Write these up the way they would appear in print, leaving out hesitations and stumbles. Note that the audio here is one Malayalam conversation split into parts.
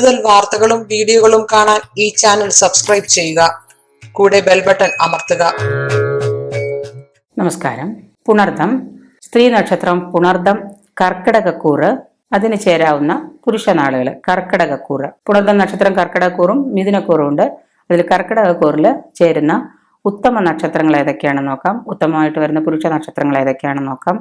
കൂടുതൽ വാർത്തകളും വീഡിയോകളും കാണാൻ ഈ ചാനൽ സബ്സ്ക്രൈബ് ചെയ്യുക. കൂടെ ബെൽ ബട്ടൺ അമർത്തുക. നമസ്കാരം. പുണർദം സ്ത്രീ നക്ഷത്രം. പുണർദം കർക്കിടകക്കൂറ്, അതിന് ചേരാവുന്ന പുരുഷനാളുകൾ. കർക്കിടകക്കൂറ്, പുണർദം നക്ഷത്രം കർക്കിടകക്കൂറും മിഥുനക്കൂറും ഉണ്ട്. അതിൽ കർക്കിടകക്കൂറിൽ ചേരുന്ന ഉത്തമ നക്ഷത്രങ്ങൾ ഏതൊക്കെയാണെന്ന് നോക്കാം. ഉത്തമമായിട്ട് വരുന്ന പുരുഷ നക്ഷത്രങ്ങൾ ഏതൊക്കെയാണെന്ന് നോക്കാം.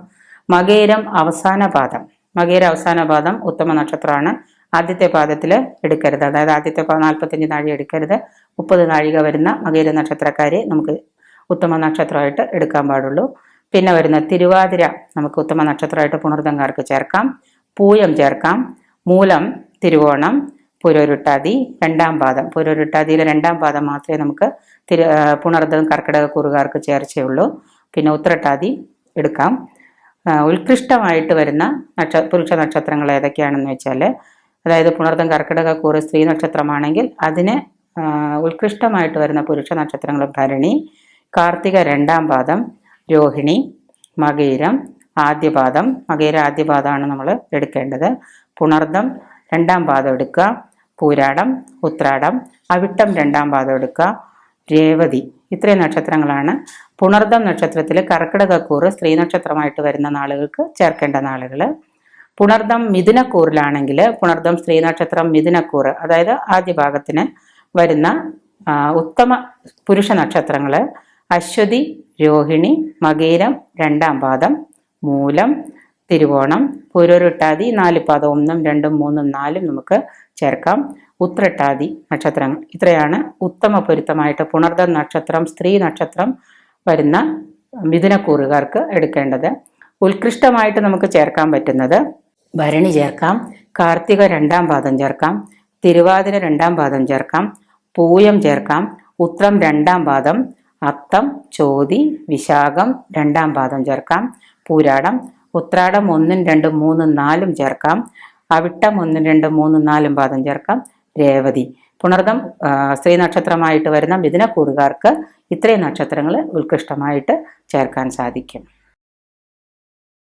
മകേരം അവസാന പാദം. മകേരം അവസാന പാദം ഉത്തമ നക്ഷത്രമാണ്. ആദ്യത്തെ പാദത്തിൽ എടുക്കരുത്, അതായത് ആദ്യത്തെ 45 നാഴിക എടുക്കരുത്. 30 നാഴിക വരുന്ന മകേര നക്ഷത്രക്കാരെ നമുക്ക് ഉത്തമ നക്ഷത്രമായിട്ട് എടുക്കാൻ പാടുള്ളൂ. പിന്നെ വരുന്ന തിരുവാതിര നമുക്ക് ഉത്തമ നക്ഷത്രമായിട്ട് പുണർദംകാർക്ക് ചേർക്കാം. പൂയം ചേർക്കാം. മൂലം, തിരുവോണം, പുരോരുട്ടാതി, 2ാം പാദം. പുരോരുട്ടാതിയിലെ 2ാം പാദം മാത്രമേ നമുക്ക് പുണർദം കർക്കിടകക്കൂറുകാർക്ക് ചേർച്ചയുള്ളൂ. പിന്നെ ഉത്രട്ടാതി എടുക്കാം. ഉത്കൃഷ്ടമായിട്ട് വരുന്ന പുരുഷ നക്ഷത്രങ്ങൾ ഏതൊക്കെയാണെന്ന് വെച്ചാൽ, അതായത് പുണർദം കർക്കിടകക്കൂറ് സ്ത്രീ നക്ഷത്രമാണെങ്കിൽ അതിന് ഉത്കൃഷ്ടമായിട്ട് വരുന്ന പുരുഷ നക്ഷത്രങ്ങൾ ഭരണി, കാർത്തിക 2ാം പാദം, രോഹിണി, മകീരം ആദ്യപാദം. മകീര ആദ്യപാദമാണ് നമ്മൾ എടുക്കേണ്ടത്. പുണർദം 2ാം പാദം എടുക്കുക. പൂരാടം, ഉത്രാടം, അവിട്ടം 2ാം പാദം എടുക്കുക. രേവതി. ഇത്രയും നക്ഷത്രങ്ങളാണ് പുണർദം നക്ഷത്രത്തിൽ കർക്കിടകക്കൂറ് സ്ത്രീ നക്ഷത്രമായിട്ട് വരുന്ന നാളുകൾക്ക് ചേർക്കേണ്ട നാളുകൾ. പുണർദം മിഥുനക്കൂറിലാണെങ്കിൽ പുണർദം സ്ത്രീ നക്ഷത്രം മിഥുനക്കൂറ്, അതായത് ആദ്യ ഭാഗത്തിന് വരുന്ന ഉത്തമ പുരുഷ നക്ഷത്രങ്ങൾ അശ്വതി, രോഹിണി, മകീരം 2ാം പാദം, മൂലം, തിരുവോണം, പുരോരുട്ടാതി 4 പാദം 1, 2, 3, 4 നമുക്ക് ചേർക്കാം. ഉത്രട്ടാതി നക്ഷത്രങ്ങൾ. ഇത്രയാണ് ഉത്തമ പൊരുത്തമായിട്ട് പുണർദം നക്ഷത്രം സ്ത്രീ നക്ഷത്രം വരുന്ന മിഥുനക്കൂറുകാർക്ക് എടുക്കേണ്ടത്. ഉത്കൃഷ്ടമായിട്ട് നമുക്ക് ചേർക്കാൻ പറ്റുന്നത് ഭരണി ചേർക്കാം, കാർത്തിക 2ാം പാദം ചേർക്കാം, തിരുവാതിര 2ാം പാദം ചേർക്കാം, പൂയം ചേർക്കാം, ഉത്രം 2ാം പാദം, അത്തം, ചോതി, വിശാഖം 2ാം പാദം ചേർക്കാം, പൂരാടം, ഉത്രാടം 1, 2, 3, 4 ചേർക്കാം, അവിട്ടം 1, 2, 3, 4 പാദം ചേർക്കാം, രേവതി. പുണർദം സ്ത്രീ നക്ഷത്രമായിട്ട് വരുന്ന മിഥുനക്കൂറുകാർക്ക് ഇത്രയും നക്ഷത്രങ്ങൾ ഉത്കൃഷ്ടമായിട്ട് ചേർക്കാൻ സാധിക്കും.